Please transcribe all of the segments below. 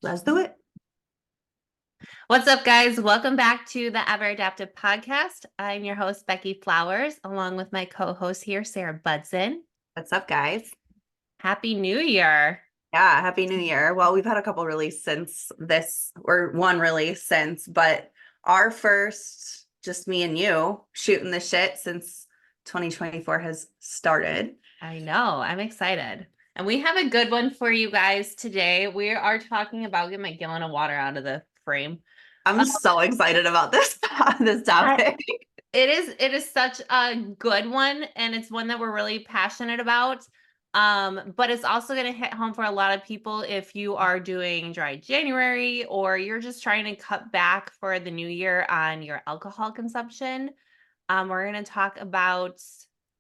Let's do it. What's up, guys? Welcome back to the Ever Adaptive Podcast. I'm your host, Beckie Flowers, along with my co-host here, Sarah Budson. What's up, guys? Happy New Year. Yeah, Happy New Year. Well, we've had a couple release since this, or one release since, but our first, just me and you, shooting the shit since 2024 has started. I know. I'm excited. And we have a good one for you guys today. We are talking about, get my gallon of water out of the frame. I'm so excited about this this topic. It is such a good one, and it's one that we're really passionate about. But it's also going to hit home for a lot of people if you are doing dry January or you're just trying to cut back for the new year on your alcohol consumption. We're going to talk about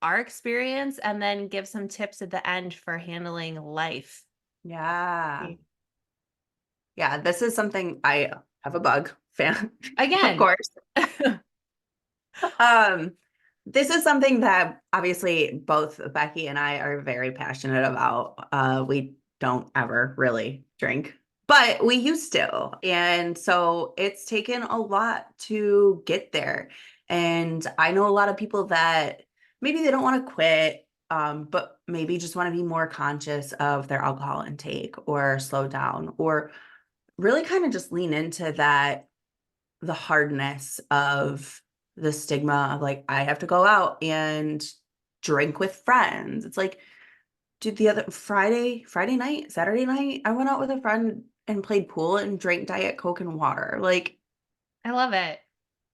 our experience and then give some tips at the end for handling life. Yeah. Yeah, this is something I have a bug fan, of Again. course. This is something that obviously both Beckie and I are very passionate about. We don't ever really drink, but we used to. And so it's taken a lot to get there. And I know a lot of people that maybe they don't want to quit, but maybe just want to be more conscious of their alcohol intake or slow down or really kind of just lean into that, the hardness of the stigma of like, I have to go out and drink with friends. It's like, dude, the other Friday night, Saturday night, I went out with a friend and played pool and drank Diet Coke and water. Like, I love it.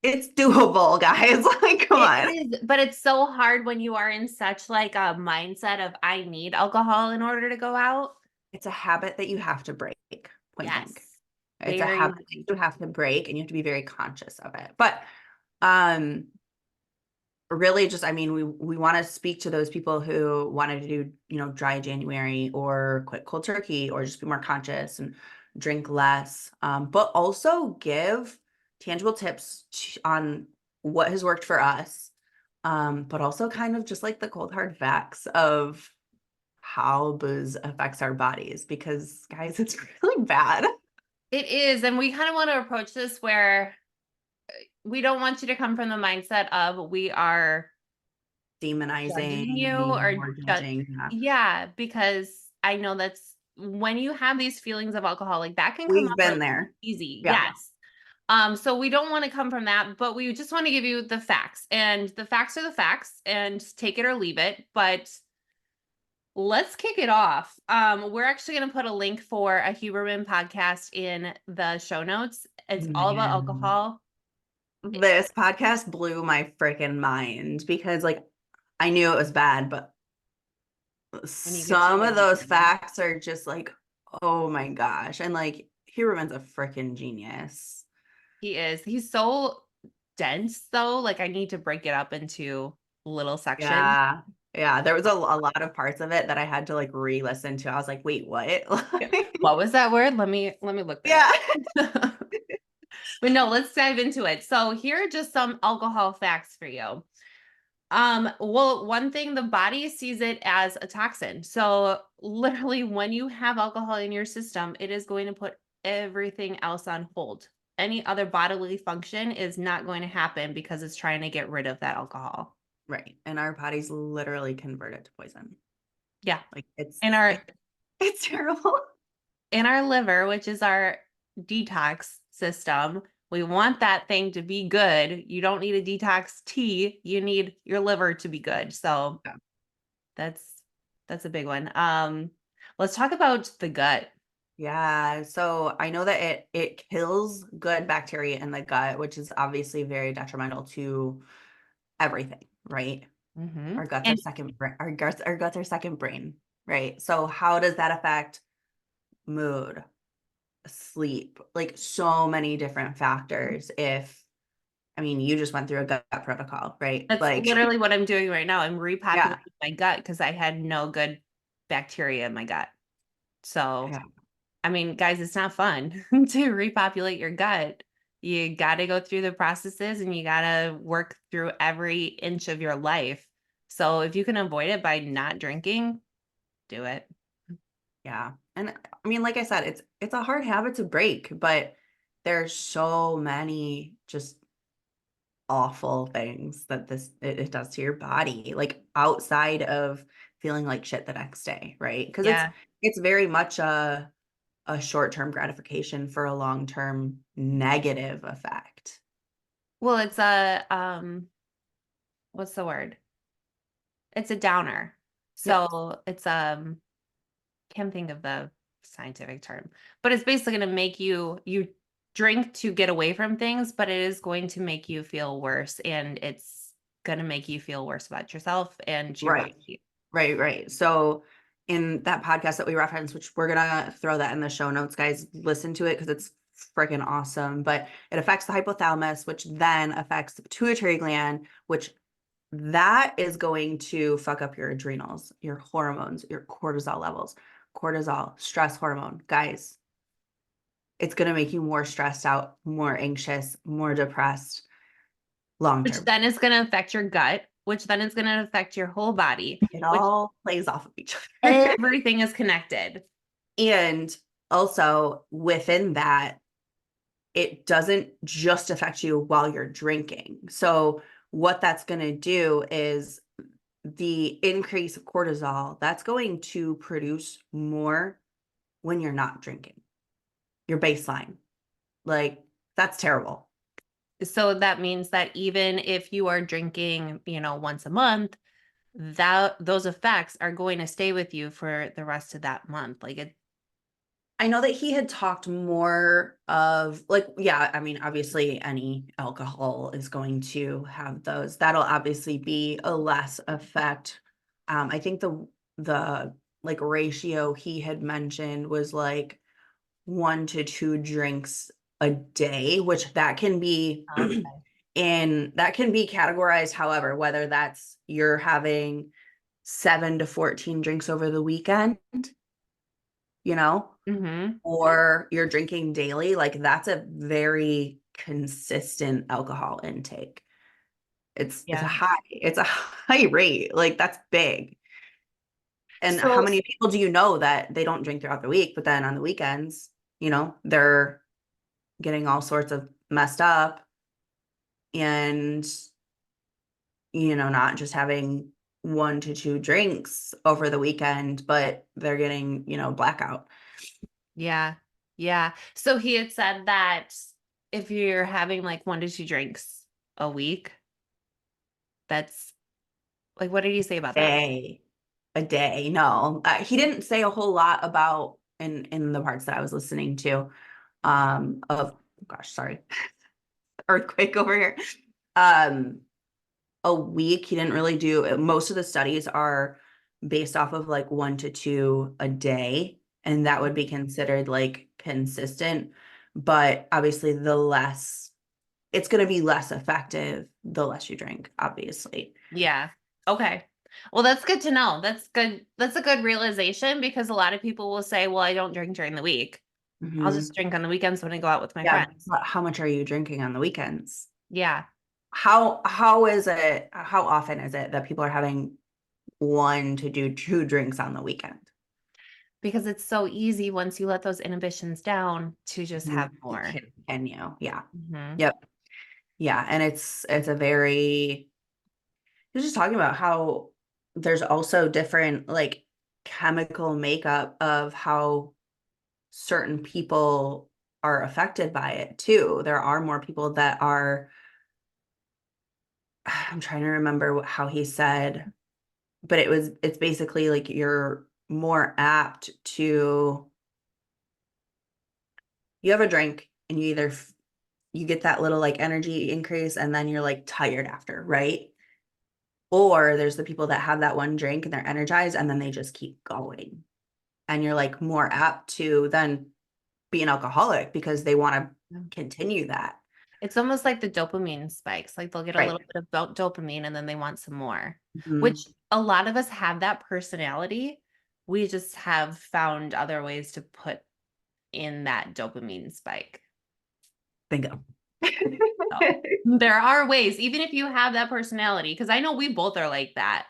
it's doable, guys. Like, come on. It is, but it's so hard when you are in such like a mindset of I need alcohol in order to go out. It's a habit that you have to break, point Yes. blank. It's a Very habit that you have to break and you have to be very conscious of it. But um really just, I mean, we want to speak to those people who wanted to do, dry January or quit cold turkey or just be more conscious and drink less, but also give tangible tips on what has worked for us, but also kind of just like the cold hard facts of how booze affects our bodies, because guys, it's really bad. It is. And we kind of want to approach this where we don't want you to come from the mindset of we are judging you Demonizing or or judging. yeah, because I know that's when you have these feelings of alcohol, like that can come We've up been really there. easy. Yeah. Yes. So we don't want to come from that, but we just want to give you the facts, and the facts are the facts, and take it or leave it. But let's kick it off. We're actually going to put a link for a Huberman podcast in the show notes. It's all about Man. alcohol. This podcast blew my freaking mind because, like, I knew it was bad, but When you get to some of the those details. facts are just like, oh my gosh. And like, Huberman's a freaking genius. He is. He's so dense, though. Like, I need to break it up into little sections. Yeah. Yeah. There was a lot of parts of it that I had to like re-listen to. I was like, wait, what? Yeah. What was that word? Let me look Yeah. that up. But no, let's dive into it. So here are just some alcohol facts for you. Well, one thing, the body sees it as a toxin. So literally when you have alcohol in your system, it is going to put everything else on hold. Any other bodily function is not going to happen because it's trying to get rid of that alcohol. Right. And our bodies literally convert it to poison. Yeah. Like it's In our it's terrible. in our liver, which is our detox system, we want that thing to be good. You don't need a detox tea. You need your liver to be good. So Yeah. that's that's a big one. Let's talk about the gut. Yeah, so I know that it kills good bacteria in the gut, which is obviously very detrimental to everything, right? Mm-hmm. Our guts are And second brain, our guts are second brain, right? So how does that affect mood, sleep, like so many different factors? If I mean, you just went through a gut protocol, right? that's Like, literally what I'm doing right now. I'm repopulating yeah, my gut because I had no good bacteria in my gut. So, yeah, I mean, guys, it's not fun to repopulate your gut. You got to go through the processes and you got to work through every inch of your life. So, if you can avoid it by not drinking, do it. yeah. And I mean, like I said, it's a hard habit to break, but there's so many just awful things that it does to your body, like outside of feeling like shit the next day, right? Because Yeah. it's very much a short-term gratification for a long-term negative effect. Well, it's a what's the word? It's a downer. Yep. So it's can't think of the scientific term, but it's basically going to make you drink to get away from things, but it is going to make you feel worse, and it's going to make you feel worse about yourself and your Right. body. Right, right. So in that podcast that we referenced, which we're gonna throw that in the show notes, guys, listen to it because it's freaking awesome. But it affects the hypothalamus, which then affects the pituitary gland, which that is going to fuck up your adrenals, your hormones, your cortisol levels. Cortisol, stress hormone. Guys, it's gonna make you more stressed out, more anxious, more depressed long Which term. then is going to affect your gut, which then is going to affect your whole body, It which all plays off of each other. everything is connected. And also within that, it doesn't just affect you while you're drinking. So what that's going to do is the increase of cortisol, that's going to produce more when you're not drinking. Your baseline. Like that's terrible. So that means that even if you are drinking, once a month, that those effects are going to stay with you for the rest of that month. Like it, I know that he had talked more of like, yeah, I mean, obviously any alcohol is going to have those. That'll obviously be a less effect. I think the like ratio he had mentioned was like 1 to 2 drinks a day, which that can be okay. that can be categorized however, whether that's you're having 7 to 14 drinks over the weekend, you know, Mm-hmm. or you're drinking daily, like that's a very consistent alcohol intake. It's a Yeah. high rate. Like that's big. And how So many people do you know that they don't drink throughout the week, but then on the weekends, they're getting all sorts of messed up and not just having 1 to 2 drinks over the weekend, but they're getting, blackout. yeah. Yeah. So he had said that if you're having like 1 to 2 drinks a week, that's like, what did he say about that? Day. A day. No, he didn't say a whole lot about in the parts that I was listening to. Of gosh, sorry, earthquake over here. Um, a week. He didn't really do. Most of the studies are based off of like 1 to 2 a day, and that would be considered like consistent. But obviously, the less it's going to be less effective, the less you drink. Obviously. Yeah. Okay. Well, that's good to know. That's good. That's a good realization because a lot of people will say, well, I don't drink during the week. I'll just Mhm. drink on the weekends when I go out with my Yeah. friends. But how much are you drinking on the weekends? Yeah. How is it? How often is it that people are having 1 to 2 drinks on the weekend? Because it's so easy once you let those inhibitions down to just have Mhm. more. Can you? Yeah. Hmm. Yep. Yeah. And it's a very, he was just talking about how there's also different like chemical makeup of how certain people are affected by it too. There are more people that are, I'm trying to remember how he said, but it's basically like you're more apt to, you have a drink and you either you get that little like energy increase and then you're like tired after, right? Or there's the people that have that one drink and they're energized and then they just keep going. And you're like more apt to then be an alcoholic because they want to continue that. It's almost like the dopamine spikes. Like they'll get a Right. little bit of dopamine and then they want some more, Mhm. which a lot of us have that personality. We just have found other ways to put in that dopamine spike. Bingo. So there are ways, even if you have that personality, because I know we both are like that.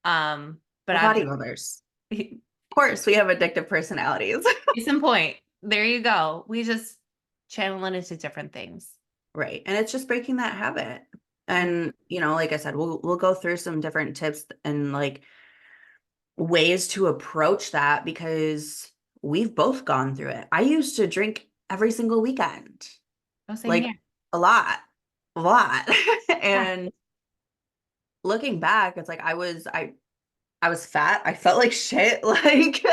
But We're obviously, bodybuilders. course, we have addictive personalities. Case in point. There you go. We just channel it into different things. Right. And it's just breaking that habit. And, like I said, we'll go through some different tips and like ways to approach that because we've both gone through it. I used to drink every single weekend, Oh, same like here. a lot, a lot. Yeah. And looking back, it's like I was fat. I felt like shit. Like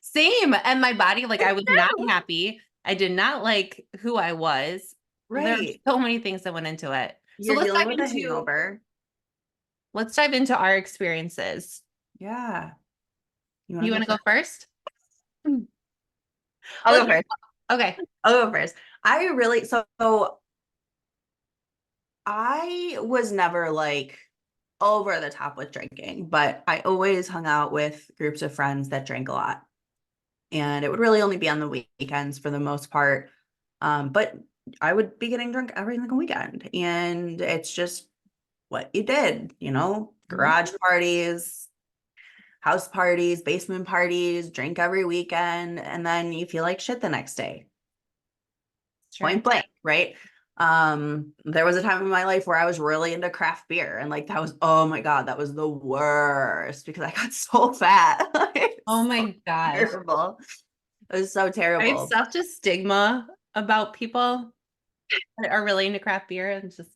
Same. And my body, like I was not happy. I did not like who I was. There are right. so many things that went into it. So You're dealing with a hangover. let's dive into our experiences. Yeah. You want You to want go to go first? first? I'll Let's go first. okay. I'll go first. I really so I was never like over the top with drinking, but I always hung out with groups of friends that drank a lot. And it would really only be on the weekends for the most part. But I would be getting drunk every single weekend. And it's just what you did, Mhm. garage parties, house parties, basement parties, drink every weekend, and then you feel like shit the next day. Sure. Point blank, right? There was a time in my life where I was really into craft beer, and like that was, oh my God, that was the worst because I got so fat. Oh It's so my gosh. terrible. It was so I have terrible. such a stigma about people that are really into craft beer and just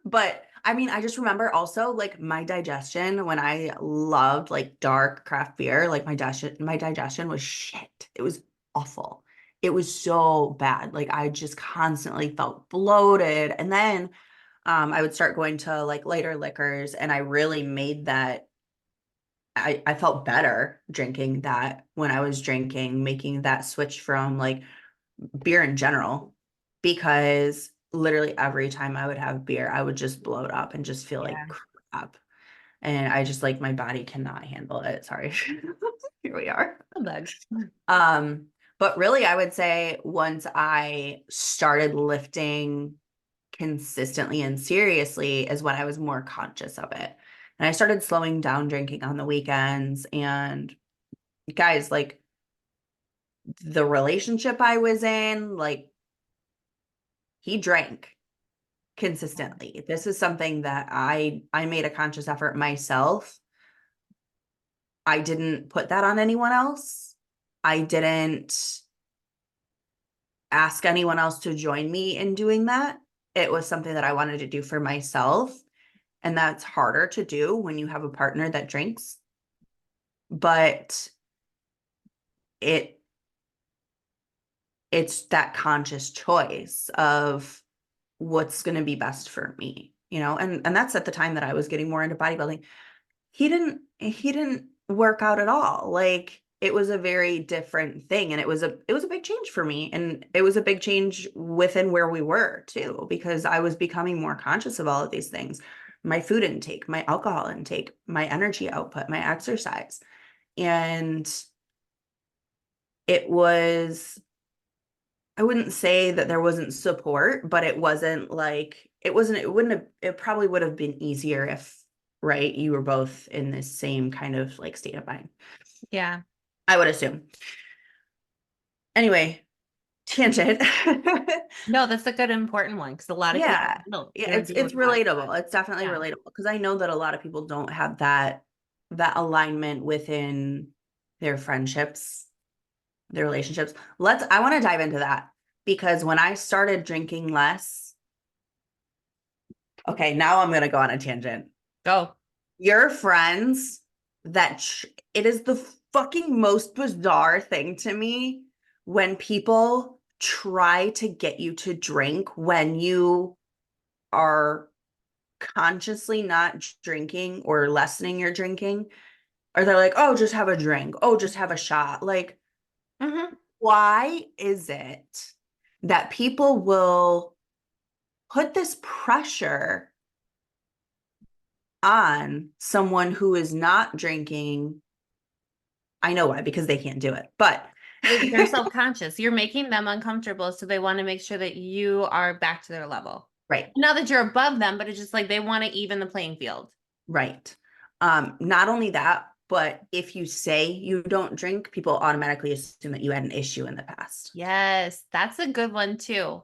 But I mean, I just remember also like my digestion when I loved like dark craft beer, like my digestion was shit. It was awful. It was so bad. Like I just constantly felt bloated. And then I would start going to like lighter liquors and I really made that I felt better drinking that when I was drinking, making that switch from like beer in general, because literally every time I would have beer, I would just bloat up and just feel like yeah. crap. And I just like my body cannot handle it. Sorry. Here we are. A bug. Um, but really I would say once I started lifting consistently and seriously is when I was more conscious of it. And I started slowing down drinking on the weekends. And guys, like the relationship I was in, like he drank consistently. This is something that I made a conscious effort myself. I didn't put that on anyone else. I didn't ask anyone else to join me in doing that. It was something that I wanted to do for myself. And that's harder to do when you have a partner that drinks. But it it's that conscious choice of what's going to be best for me, and that's at the time that I was getting more into bodybuilding. He didn't work out at all. Like it was a very different thing, and it was a big change for me, and it was a big change within where we were too, because I was becoming more conscious of all of these things: my food intake, my alcohol intake, my energy output, my exercise. And it was, I wouldn't say that there wasn't support, but it wouldn't have, it probably would have been easier if, right, you were both in this same kind of like state of mind. Yeah. I would assume. Anyway, tangent. No, that's a good important one because a lot of people Yeah. don't. Yeah, They don't deal it's with that. relatable. It's definitely Yeah. relatable because I know that a lot of people don't have that alignment within their friendships, their relationships. I want to dive into that because when I started drinking less, okay, now I'm going to go on a tangent. Go. Your friends it is the fucking most bizarre thing to me when people try to get you to drink when you are consciously not drinking or lessening your drinking, or they're like, oh, just have a drink, oh, just have a shot. Like, Hmm. why is it that people will put this pressure on someone who is not drinking? I know why, because they can't do it. But They're self-conscious. You're making them uncomfortable, so they want to make sure that you are back to their level. right, Not that you're above them, but it's just like they want to even the playing field. right. Not only that, But if you say you don't drink, people automatically assume that you had an issue in the past. Yes, that's a good one too.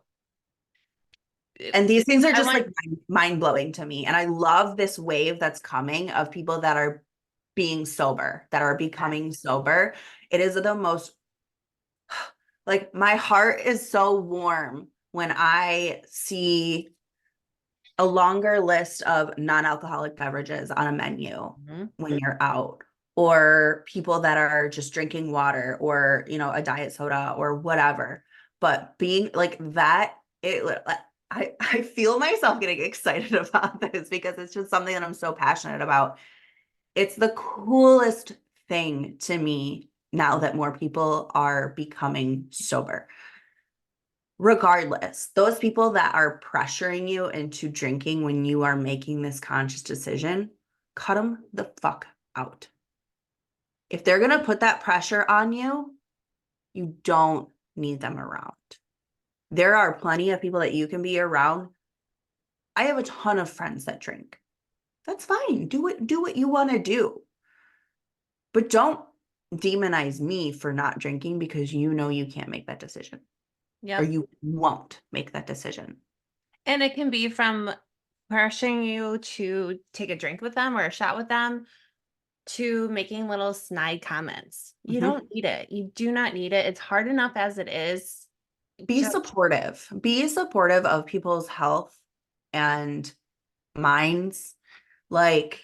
And these things are I just want like mind blowing to me. And I love this wave that's coming of people that are being sober, that are becoming sober. It is the most, like, my heart is so warm when I see a longer list of non-alcoholic beverages on a menu Mhm. when you're out, or people that are just drinking water, or a diet soda or whatever. But being like that, I feel myself getting excited about this because it's just something that I'm so passionate about. It's the coolest thing to me now that more people are becoming sober. Regardless, those people that are pressuring you into drinking when you are making this conscious decision, cut them the fuck out. If they're going to put that pressure on you, you don't need them around. There are plenty of people that you can be around. I have a ton of friends that drink. That's fine. Do what you want to do. But don't demonize me for not drinking because you know you can't make that decision or Yep. you won't make that decision. And it can be from pressuring you to take a drink with them or a shot with them to making little snide comments. You Mhm. don't need it. You do not need it. It's hard enough as it is. Be Just supportive. Be supportive of people's health and minds. Like,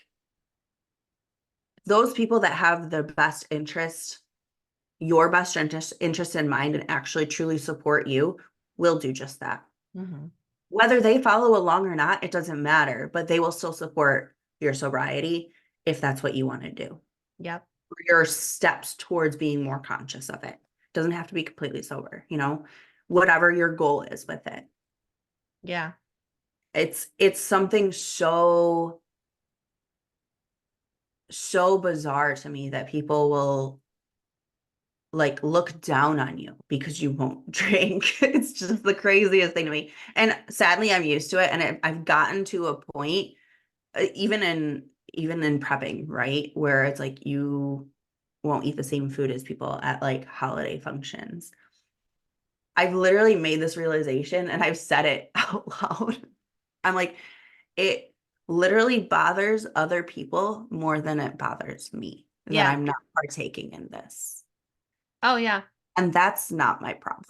those people that have the best interest, your best interest in mind, and actually truly support you will do just that. Mhm. Whether they follow along or not, it doesn't matter, but they will still support your sobriety if that's what you want to do. Yep. Or your steps towards being more conscious of it. Doesn't have to be completely sober, whatever your goal is with it. Yeah. It's something so bizarre to me that people will like look down on you because you won't drink. It's just the craziest thing to me. And sadly, I'm used to it. And I've gotten to a point, even in prepping, right, where it's like you won't eat the same food as people at like holiday functions. I've literally made this realization and I've said it out loud. I'm like, it literally bothers other people more than it bothers me that Yeah. I'm not partaking in this. Oh, yeah. And that's not my problem.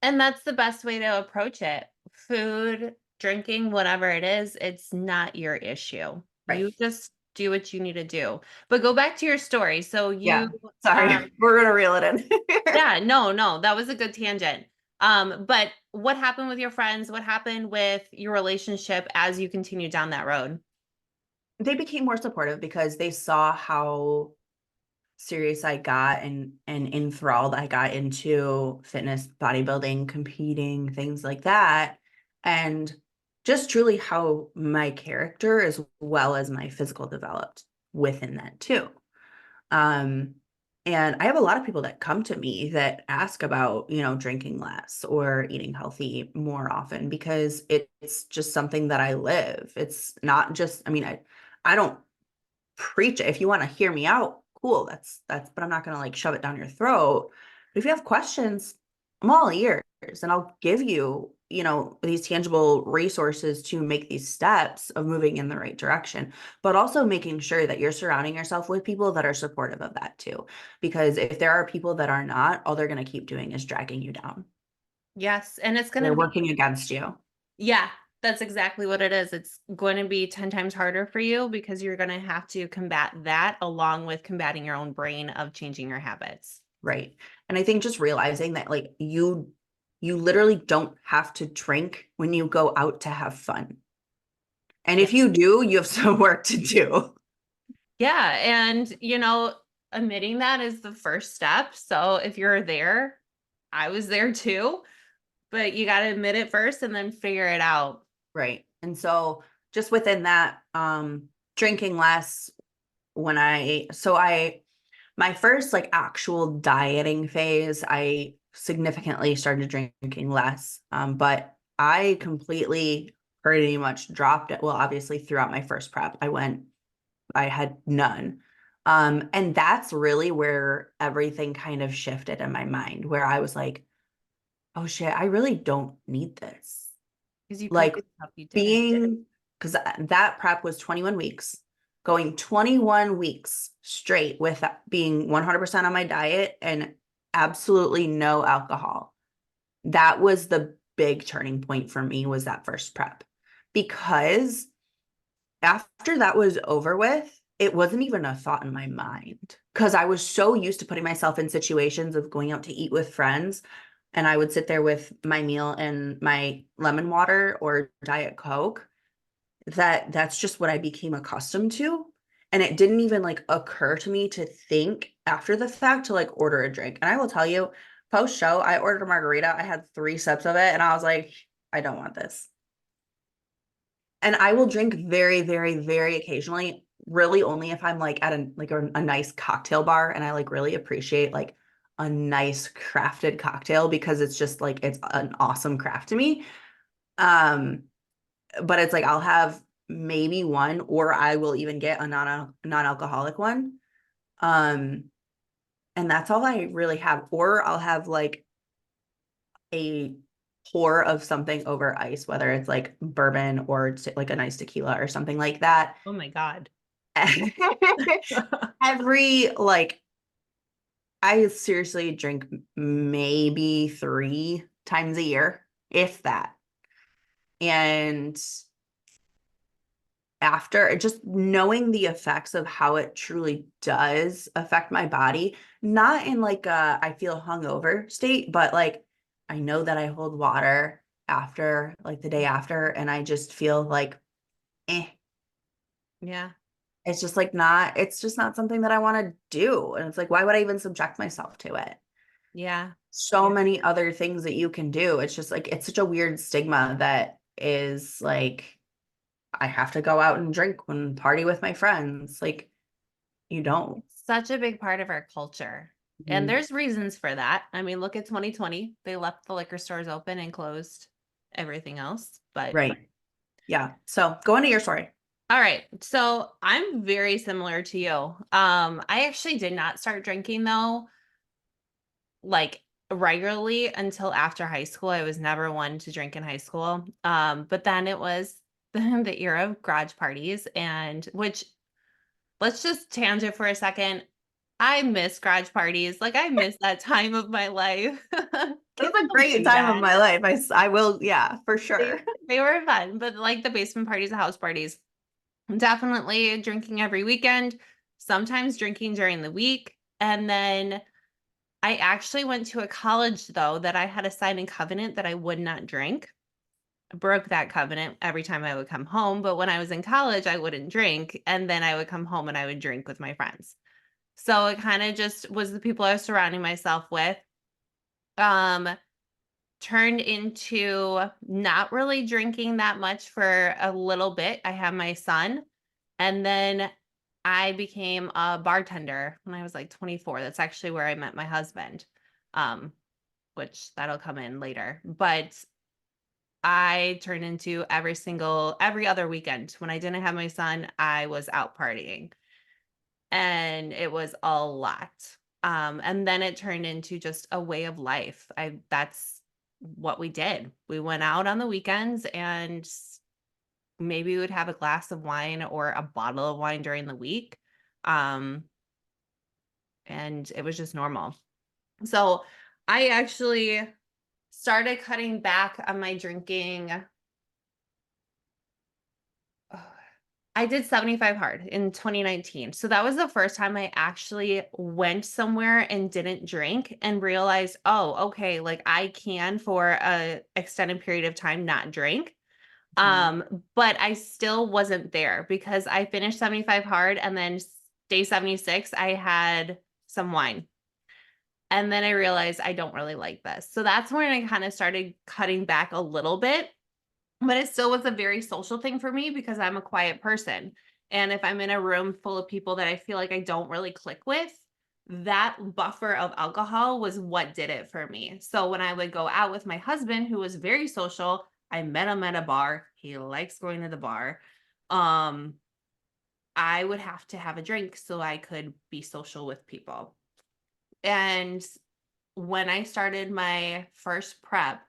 And that's the best way to approach it. Food, drinking, whatever it is, it's not your issue. Right. You just do what you need to do. But go back to your story. So Yeah. you Sorry. We're gonna reel it in. yeah, no, that was a good tangent. But what happened with your friends? What happened with your relationship as you continued down that road? They became more supportive because they saw how serious I got and enthralled I got into fitness, bodybuilding, competing, things like that. And just truly how my character as well as my physical developed within that too. Um, and I have a lot of people that come to me that ask about, drinking less or eating healthy more often because it's just something that I live. It's not just, I mean, I don't preach it. If you want to hear me out, cool. But I'm not going to like shove it down your throat. But if you have questions, I'm all ears and I'll give you, these tangible resources to make these steps of moving in the right direction, but also making sure that you're surrounding yourself with people that are supportive of that too. Because if there are people that are not, all they're going to keep doing is dragging you down. Yes, and it's going They're to be working against you. yeah, that's exactly what it is. It's going to be 10 times harder for you because you're going to have to combat that along with combating your own brain of changing your habits. Right. And I think just realizing that like you literally don't have to drink when you go out to have fun. And Yeah. if you do, you have some work to do. Yeah, and admitting that is the first step. So if you're there, I was there too, but you got to admit it first and then figure it out. Right. And so just within that, drinking less when my first like actual dieting phase, I significantly started drinking less. But I completely pretty much dropped it. Well, obviously throughout my first prep, I had none. And that's really where everything kind of shifted in my mind, where I was like, oh shit, I really don't need this. Because you proved Like yourself you didn't. being, because that prep was 21 weeks, going 21 weeks straight with being 100% on my diet and absolutely no alcohol. That was the big turning point for me, was that first prep. Because after that was over with, it wasn't even a thought in my mind because I was so used to putting myself in situations of going out to eat with friends. And I would sit there with my meal and my lemon water or Diet Coke, that that's just what I became accustomed to. And it didn't even like occur to me to think after the fact to like order a drink. And I will tell you, post show, I ordered a margarita. I had 3 sips of it and I was like, I don't want this. And I will drink very, very, very occasionally, really only if I'm like at a nice cocktail bar and I like really appreciate like a nice crafted cocktail because it's just like it's an awesome craft to me. Um, but it's like I'll have maybe one, or I will even get a non-alcoholic one. Um, and that's all I really have. Or I'll have like a pour of something over ice, whether it's like bourbon or like a nice tequila or something like that. Oh my God. Every like I seriously drink maybe 3 times a year, if that. And after just knowing the effects of how it truly does affect my body, not in like a I feel hungover state, but like I know that I hold water after like the day after, and I just feel like eh. Yeah. It's just like not, it's just not something that I want to do. And it's like, why would I even subject myself to it? Yeah. So Yeah. many other things that you can do. It's just like, it's such a weird stigma that is like, I have to go out and drink and party with my friends. Like, you don't. Such a big part of our culture. And Mhm. there's reasons for that. I mean, look at 2020. They left the liquor stores open and closed everything else. But Right. Yeah. So go into your story. all right. So I'm very similar to you. I actually did not start drinking though, like regularly until after high school. I was never one to drink in high school. But then it was the era of garage parties, and which, let's just tangent for a second. I miss garage parties. Like I miss that time of my life. It Kids was a don't great do time of that. my life. I will, yeah, for They sure. they were fun, but like the basement parties, the house parties, definitely drinking every weekend, sometimes drinking during the week. And then I actually went to a college though that I had a signing covenant that I would not drink. I broke that covenant every time I would come home, but when I was in college, I wouldn't drink, and then I would come home and I would drink with my friends. So it kind of just was the people I was surrounding myself with. Um, Turned into not really drinking that much for a little bit. I had my son, and then I became a bartender when I was like 24. That's actually where I met my husband. Um, which that'll come in later. But I turned into every other weekend. When I didn't have my son, I was out partying. And it was a lot. And then it turned into just a way of life. I That's what we did. We went out on the weekends and maybe we would have a glass of wine or a bottle of wine during the week. Um, and it was just normal. So I actually started cutting back on my drinking. I did 75 hard in 2019. So that was the first time I actually went somewhere and didn't drink and realized, oh, okay, like I can for a extended period of time not drink. Mhm. But I still wasn't there because I finished 75 hard, and then day 76 I had some wine. And then I realized I don't really like this. So that's when I kind of started cutting back a little bit, but it still was a very social thing for me because I'm a quiet person. And if I'm in a room full of people that I feel like I don't really click with, that buffer of alcohol was what did it for me. So when I would go out with my husband, who was very social, I met him at a bar. He likes going to the bar. Um, I would have to have a drink so I could be social with people. And when I started my first prep,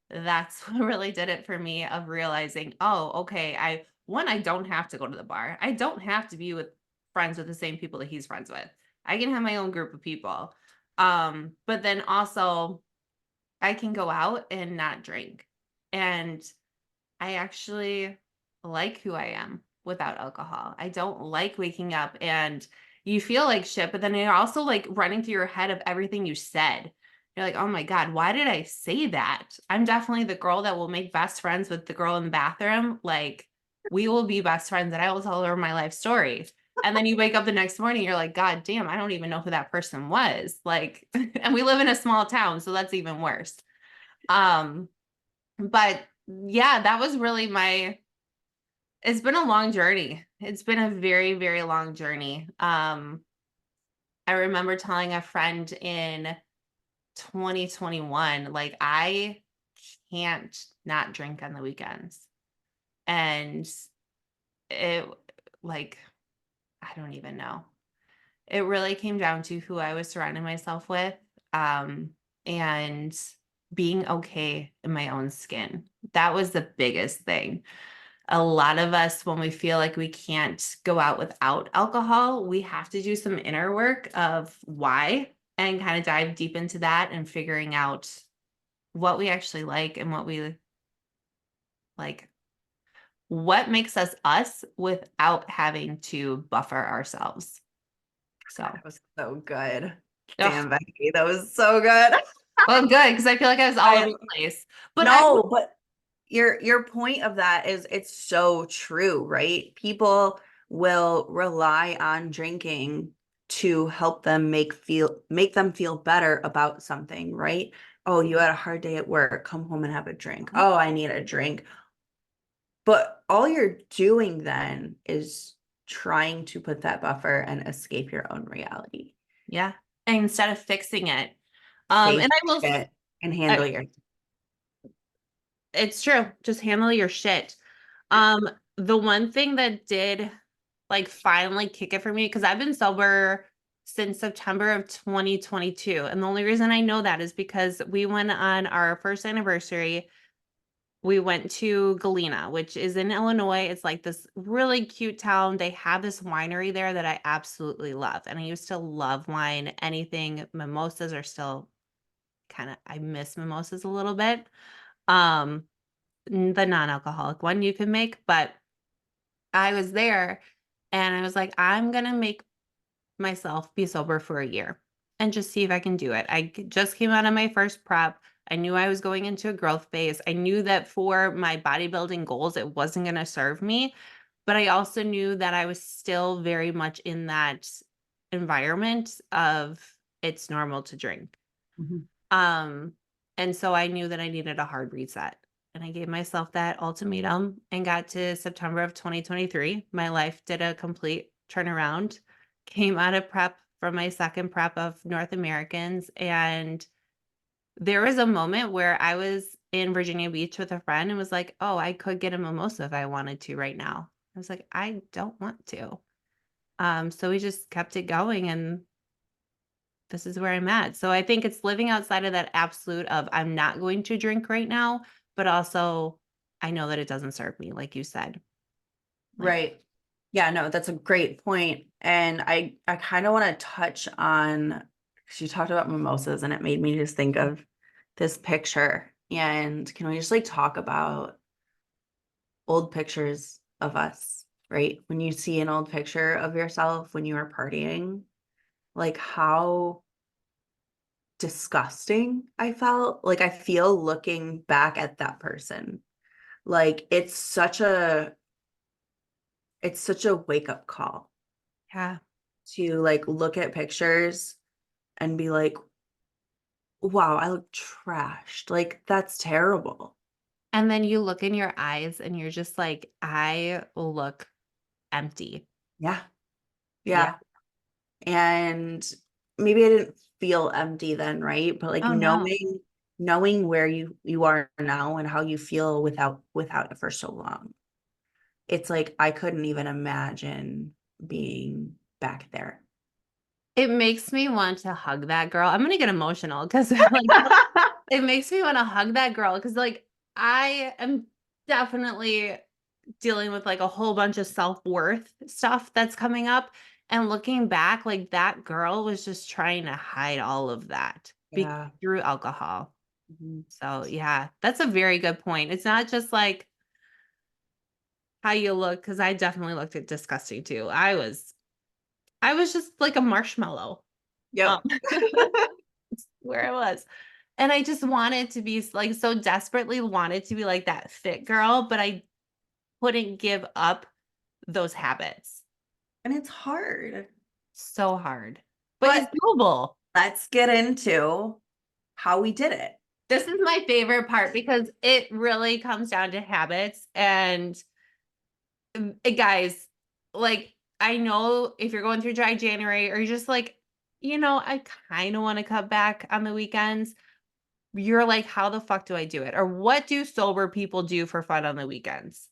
that's what really did it for me of realizing, oh, okay, I don't have to go to the bar. I don't have to be with friends with the same people that he's friends with. I can have my own group of people. But then also I can go out and not drink. And I actually like who I am without alcohol. I don't like waking up and you feel like shit, but then you're also like running through your head of everything you said. You're like, oh my God, why did I say that? I'm definitely the girl that will make best friends with the girl in the bathroom. Like, we will be best friends and I will tell her my life story. And then you wake up the next morning, you're like, God damn, I don't even know who that person was. Like, and we live in a small town, so that's even worse. Um, but yeah, that was really it's been a long journey. It's been a very, very long journey. I remember telling a friend in 2021, like, I can't not drink on the weekends. And it, like, I don't even know. It really came down to who I was surrounding myself with, um, and being okay in my own skin. That was the biggest thing. A lot of us, when we feel like we can't go out without alcohol, we have to do some inner work of why and kind of dive deep into that and figuring out what we actually like and what we like, what makes us us without having to buffer ourselves. So, That was so good. ugh, Damn, Becky, that was so good. well, good because I feel like I was all over I the place. But I no, but your point of that is it's so true, right? People will rely on drinking to help them make them feel better about something, right? Oh, you had a hard day at work, come home and have a drink. Oh, I need a drink. But all you're doing then is trying to put that buffer and escape your own reality. yeah, and instead of fixing it, Face and I will. it and handle your It's true. Just handle your shit. Um, the one thing that did like finally kick it for me, because I've been sober since September of 2022. And the only reason I know that is because we went on our first anniversary. We went to Galena, which is in Illinois. It's like this really cute town. They have this winery there that I absolutely love. And I used to love wine. Anything, mimosas are still kind of, I miss mimosas a little bit. Um, the non-alcoholic one you can make, but I was there and I was like, I'm gonna make myself be sober for a year and just see if I can do it. Just came out of my first prep. I knew I was going into a growth phase. I knew that for my bodybuilding goals, it wasn't going to serve me. But I also knew that I was still very much in that environment of it's normal to drink. Mhm. Um, and so I knew that I needed a hard reset. And I gave myself that ultimatum and got to September of 2023. My life did a complete turnaround. Came out of prep from my second prep of North Americans. And there was a moment where I was in Virginia Beach with a friend and was like, oh, I could get a mimosa if I wanted to right now. I was like, I don't want to. So we just kept it going and this is where I'm at. So I think it's living outside of that absolute of I'm not going to drink right now, but also I know that it doesn't serve me, like you said. Like, Right. Yeah, no, that's a great point. And I kind of want to touch on, she talked about mimosas and it made me just think of this picture. And can we just like talk about old pictures of us, right? When you see an old picture of yourself when you were partying, like how disgusting I felt. Like I feel looking back at that person. Like it's such a wake up call yeah. to like look at pictures and be like, wow, I look trashed. Like that's terrible. And then you look in your eyes and you're just like, I look empty. Yeah. Yeah. Yeah. And maybe I didn't feel empty then, right? But like Oh no. knowing where you are now and how you feel without it for so long. It's like I couldn't even imagine being back there. It makes me want to hug that girl. I'm gonna get emotional because like it makes me want to hug that girl because like I am definitely dealing with like a whole bunch of self-worth stuff that's coming up. And looking back, like that girl was just trying to hide all of that Yeah. through alcohol. Mhm. So yeah, that's a very good point. It's not just like how you look, because I definitely looked at disgusting too. I was just like a marshmallow. Um, Yep. where I was. And I just wanted to be like so desperately wanted to be like that fit girl, but I couldn't give up those habits. And it's hard. So hard, but it's But doable. let's get into how we did it. This is my favorite part because it really comes down to habits. And guys, like, I know if you're going through dry January or you're just like, I kind of want to cut back on the weekends. You're like, how the fuck do I do it? Or what do sober people do for fun on the weekends?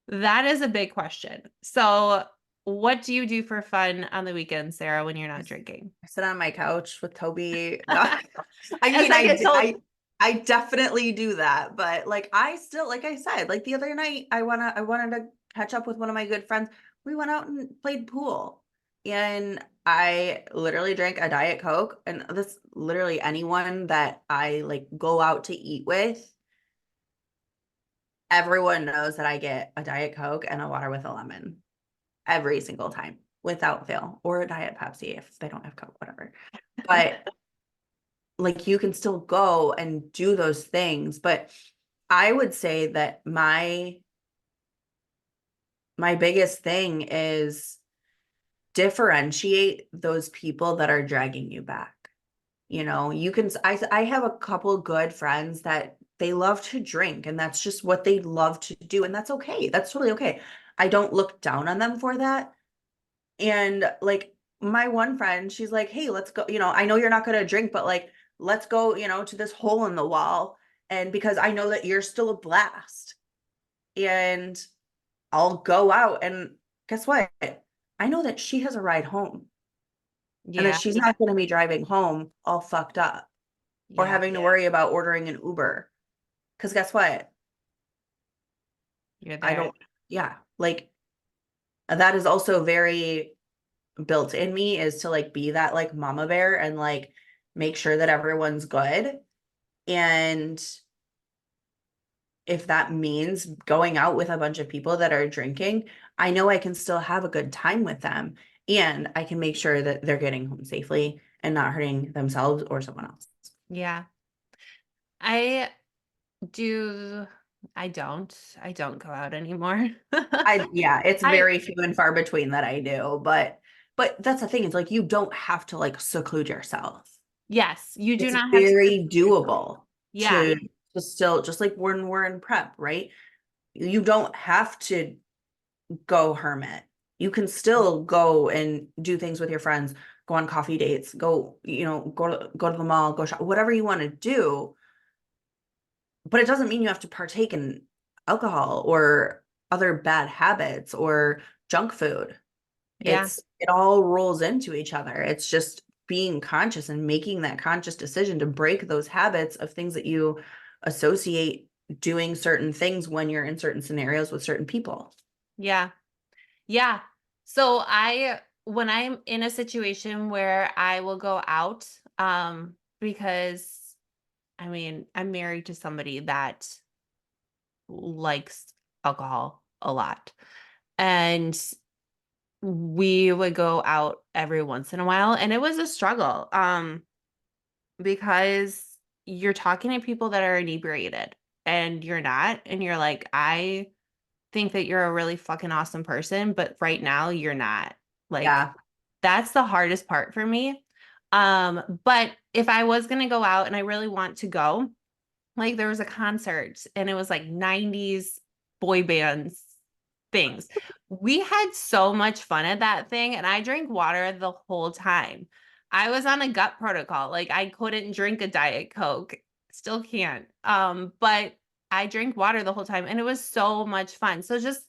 That is a big question. So, what do you do for fun on the weekends, Sarah, when you're not drinking? I sit on my couch with Toby. No, I As mean, I get told, I definitely do that, but like I still, like I said, like the other night, I wanted to catch up with one of my good friends. We went out and played pool, and I literally drank a Diet Coke, and this literally anyone that I like go out to eat with, everyone knows that I get a Diet Coke and a water with a lemon every single time without fail, or a Diet Pepsi if they don't have Coke, whatever. But like you can still go and do those things. But I would say that my biggest thing is differentiate those people that are dragging you back. You can I have a couple good friends that they love to drink and that's just what they love to do, and that's okay. That's totally okay. I don't look down on them for that. And like my one friend, she's like, "Hey, let's go, I know you're not going to drink, but like let's go, to this hole in the wall, and because I know that you're still a blast." And I'll go out, and guess what? I know that she has a ride home, and that yeah, she's not going to be driving home all fucked up or yeah, having to worry about ordering an Uber. Because guess what? you're I there. don't, yeah, like that is also very built in me, is to like be that like mama bear and like make sure that everyone's good. And if that means going out with a bunch of people that are drinking, I know I can still have a good time with them, and I can make sure that they're getting home safely and not hurting themselves or someone else. Yeah. I do I don't go out anymore. Yeah, it's I very few and far between that I do, but that's the thing. It's like you don't have to like seclude yourself. Yes, you do It's not have to very seclude yourself. doable Yeah. to still, just like when we're in prep, right? You don't have to go hermit. You can still go and do things with your friends, go on coffee dates, go to the mall, go shop, whatever you want to do. But it doesn't mean you have to partake in alcohol or other bad habits or junk food. Yeah. It all rolls into each other. It's just being conscious and making that conscious decision to break those habits of things that you associate doing certain things when you're in certain scenarios with certain people. Yeah. Yeah. So when I'm in a situation where I will go out, because I mean, I'm married to somebody that likes alcohol a lot. And we would go out every once in a while and it was a struggle. Because you're talking to people that are inebriated and you're not, and you're like, I think that you're a really fucking awesome person, but right now you're not. Like, Yeah. that's the hardest part for me. But if I was gonna go out and I really want to go, like there was a concert and it was like 90s boy bands things. We had so much fun at that thing and I drank water the whole time. I was on a gut protocol. Like I couldn't drink a Diet Coke. Still can't. But I drank water the whole time and it was so much fun. So just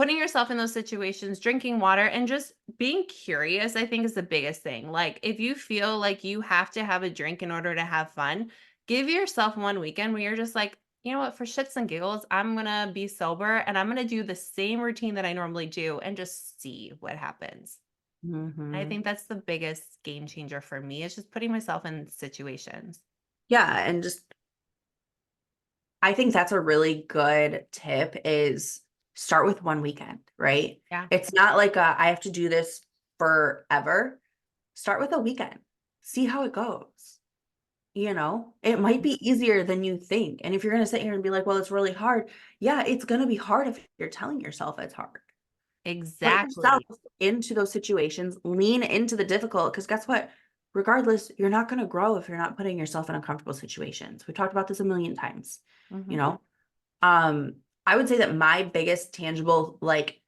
putting yourself in those situations, drinking water, and just being curious, I think is the biggest thing. Like, if you feel like you have to have a drink in order to have fun, give yourself one weekend where you're just like, you know what, for shits and giggles, I'm gonna be sober and I'm gonna do the same routine that I normally do and just see what happens. I Hmm. think that's the biggest game changer for me is just putting myself in situations. Yeah, and just I think that's a really good tip is start with one weekend, right? Yeah. It's not like I have to do this forever. Start with a weekend. See how it goes. It might be easier than you think. And if you're going to sit here and be like, well, it's really hard. Yeah, it's going to be hard if you're telling yourself it's hard. Put yourself Exactly. into those situations, lean into the difficult, because guess what? Regardless, you're not going to grow if you're not putting yourself in uncomfortable situations. We talked about this a million times, you Mhm. know? Um, I would say that my biggest tangible, like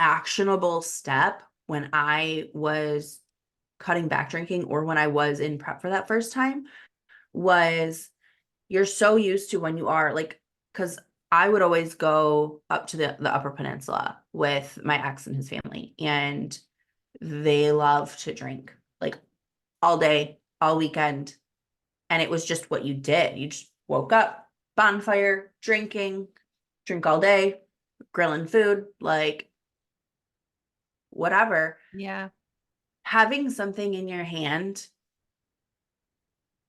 actionable step when I was cutting back drinking or when I was in prep for that first time was you're so used to when you are like, because I would always go up to the Upper Peninsula with my ex and his family, and they love to drink like all day, all weekend. And it was just what you did. You just woke up, bonfire, drinking, drink all day, grilling food, like whatever. Yeah. Having something in your hand,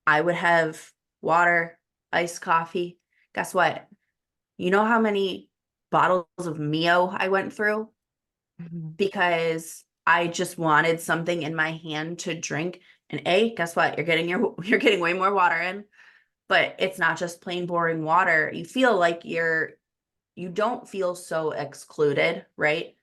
I would have water, iced coffee. Guess what? You know how many bottles of Mio I went through Mhm. because I just wanted something in my hand to drink. And guess what? You're getting way more water in, but it's not just plain boring water. You feel like you don't feel so excluded, right?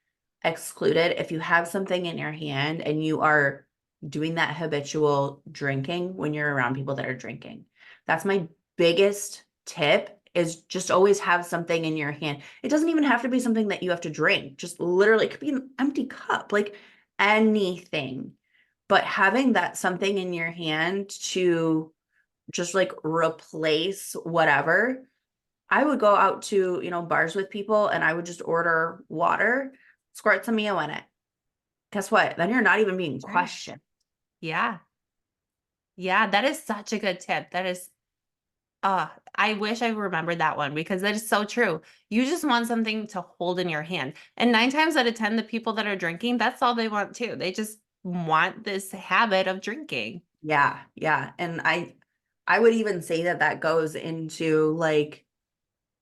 Excluded if you have something in your hand and you are doing that habitual drinking when you're around people that are drinking. That's my biggest tip is just always have something in your hand. It doesn't even have to be something that you have to drink. Just literally, it could be an empty cup, like anything. But having that something in your hand to just like replace whatever I would go out to, bars with people and I would just order water, squirt some Mio in it. Guess what? Then you're not even being Sure. questioned. Yeah. Yeah, that is such a good tip. That is I wish I remembered that one because that is so true. You just want something to hold in your hand. And 9 times out of 10, the people that are drinking, that's all they want too. They just want this habit of drinking. Yeah, yeah. And I would even say that that goes into like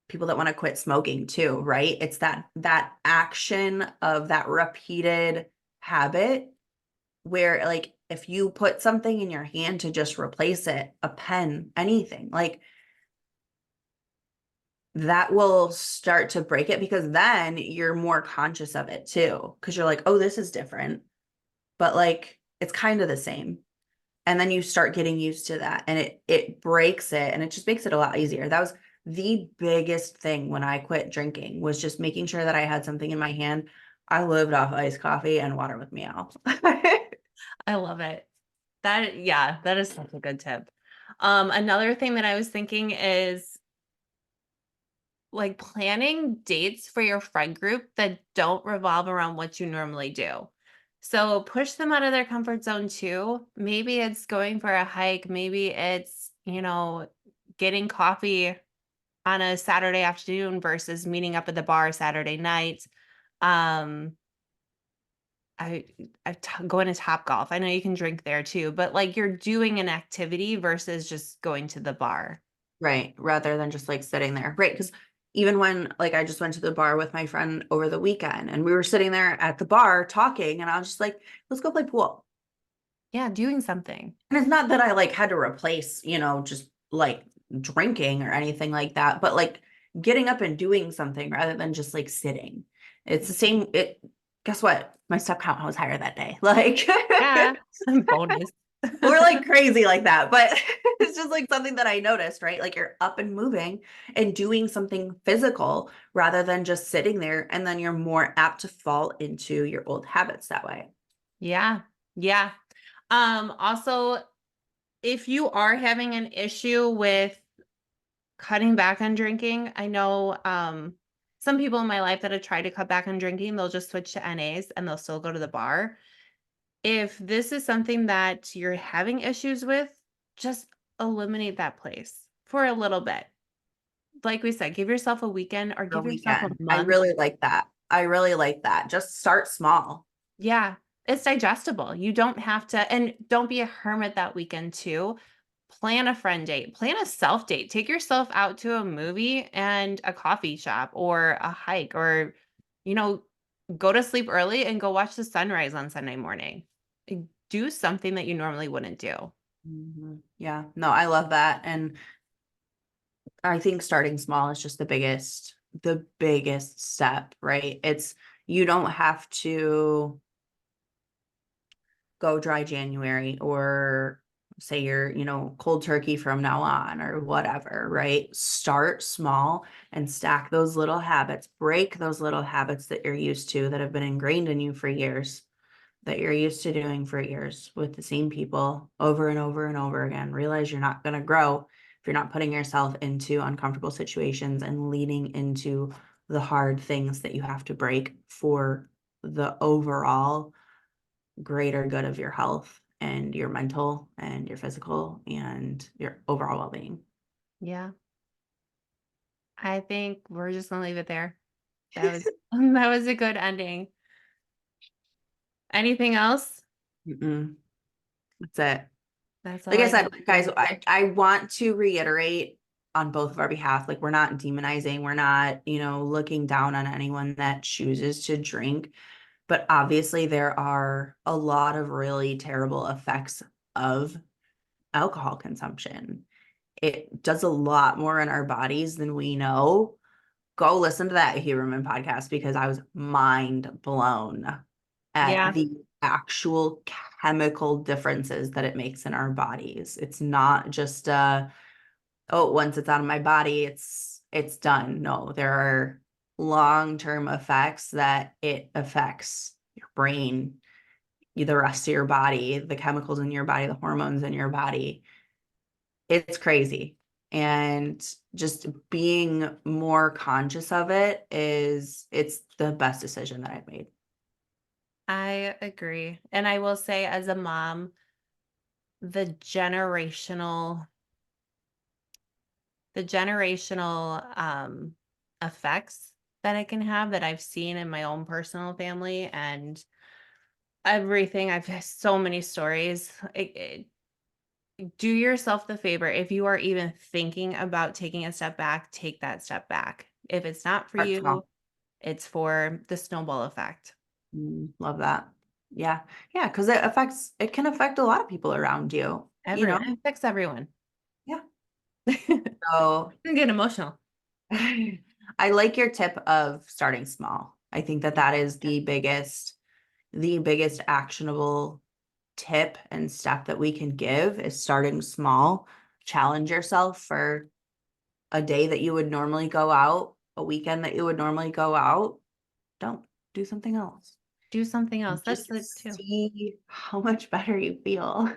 people that want to quit smoking too, right? It's that action of that repeated habit where like if you put something in your hand to just replace it, a pen, anything, like that will start to break it because then you're more conscious of it too. Because you're like, oh, this is different, but like it's kind of the same. And then you start getting used to that and it breaks it and it just makes it a lot easier. That was the biggest thing when I quit drinking was just making sure that I had something in my hand. I lived off iced coffee and water with meow. I love it. Yeah, that is such a good tip. Another thing that I was thinking is like planning dates for your friend group that don't revolve around what you normally do. So push them out of their comfort zone too. Maybe it's going for a hike, maybe it's, getting coffee on a Saturday afternoon versus meeting up at the bar Saturday night. Um I going to Top Golf. I know you can drink there too, but like you're doing an activity versus just going to the bar. Right. Rather than just like sitting there. Right. Because even when like I just went to the bar with my friend over the weekend and we were sitting there at the bar talking and I was just like, let's go play pool. Yeah, doing something. And it's not that I like had to replace, just like drinking or anything like that, but like getting up and doing something rather than just like sitting. It's the same. Guess what? My step count was higher that day. Like Yeah, bonus. we're like crazy like that, but it's just like something that I noticed, right? Like you're up and moving and doing something physical rather than just sitting there. And then you're more apt to fall into your old habits that way. Yeah. Yeah. Also, if you are having an issue with cutting back on drinking, I know some people in my life that have tried to cut back on drinking, they'll just switch to NAs and they'll still go to the bar. If this is something that you're having issues with, just eliminate that place for a little bit. Like we said, give yourself a weekend or The give yourself a weekend. I month. really like that. I really like that. Just start small. Yeah, it's digestible. You don't have to, and don't be a hermit that weekend too. Plan a friend date, plan a self date. Take yourself out to a movie and a coffee shop or a hike or, you know, go to sleep early and go watch the sunrise on Sunday morning. Do something that you normally wouldn't do. Yeah, no, I love that. And I think starting small is just the biggest step, right? You don't have to go dry January or say you're, cold turkey from now on or whatever, right? Start small and stack those little habits, break those little habits that you're used to that have been ingrained in you for years, that you're used to doing for years with the same people over and over and over again. Realize you're not going to grow if you're not putting yourself into uncomfortable situations and leading into the hard things that you have to break for the overall greater good of your health and your mental and your physical and your overall well-being. Yeah. I think we're just gonna leave it there. That was that was a good ending. Anything else? Mm-mm. That's it. That's all Like I I said, got. guys, I want to reiterate on both of our behalf, like we're not demonizing, we're not, looking down on anyone that chooses to drink. But obviously there are a lot of really terrible effects of alcohol consumption. It does a lot more in our bodies than we know. Go listen to that Huberman podcast because I was mind blown at Yeah. the actual chemical differences that it makes in our bodies. It's not just oh, once it's out of my body, it's done. No, there are long-term effects that it affects your brain, the rest of your body, the chemicals in your body, the hormones in your body. It's crazy. And just being more conscious of it's the best decision that I've made. I agree. And I will say as a mom, the generational the generational effects that it can have that I've seen in my own personal family and everything. I've had so many stories. Do yourself the favor. If you are even thinking about taking a step back, take that step back. If it's not for Start you, small. it's for the snowball effect. Love that. Yeah. Yeah. Because it can affect a lot of people around you, Everyone, it affects everyone. Yeah. I'm So getting emotional. I like your tip of starting small. I think that is the biggest actionable tip and step that we can give is starting small. Challenge yourself for a day that you would normally go out, a weekend that you would normally go out. Don't do something else. Do something else. That's it Just too. see how much better you feel.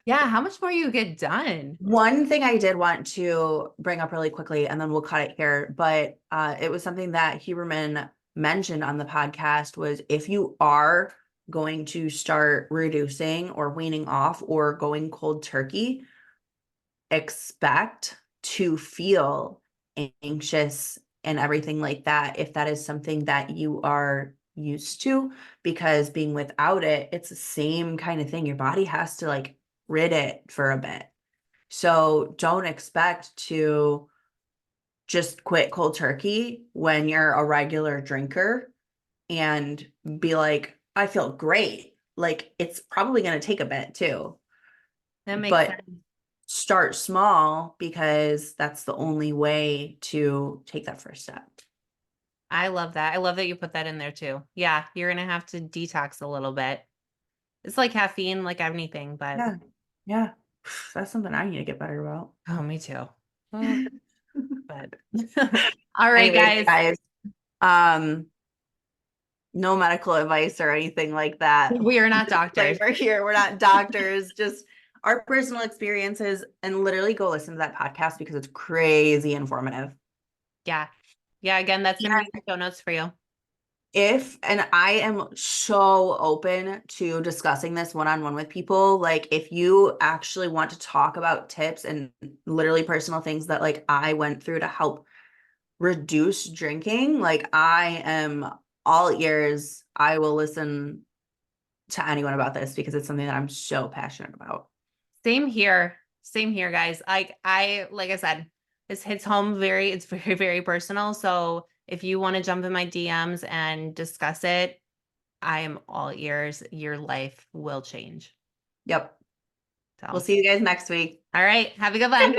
Yeah, how much more you get done? One thing I did want to bring up really quickly, and then we'll cut it here, but it was something that Huberman mentioned on the podcast was if you are going to start reducing or weaning off or going cold turkey, expect to feel anxious and everything like that if that is something that you are used to, because being without it, it's the same kind of thing. Your body has to like rid it for a bit. So don't expect to just quit cold turkey when you're a regular drinker and be like, I feel great. Like it's probably going to take a bit too, That makes but sense. start small because that's the only way to take that first step. I love that. I love that you put that in there too. Yeah, you're gonna have to detox a little bit. It's like caffeine, like anything, but Yeah. Yeah. That's something I need to get better about. oh, me too. Oh, but all right, Anyways, guys. guys, um, no medical advice or anything like that. We are not doctors. Disclaimer here, we're not doctors, just our personal experiences, and literally go listen to that podcast because it's crazy informative. Yeah. Yeah, again, that's gonna be in the show notes for you. And I am so open to discussing this one-on-one with people. Like, if you actually want to talk about tips and literally personal things that like I went through to help reduce drinking, like I am all ears. I will listen to anyone about this because it's something that I'm so passionate about. Same here. Same here, guys. Like I said, this hits home it's very, very personal. So if you want to jump in my DMs and discuss it, I am all ears. Your life will change. Yep. We'll So, see you guys next week. all right. Have a good one.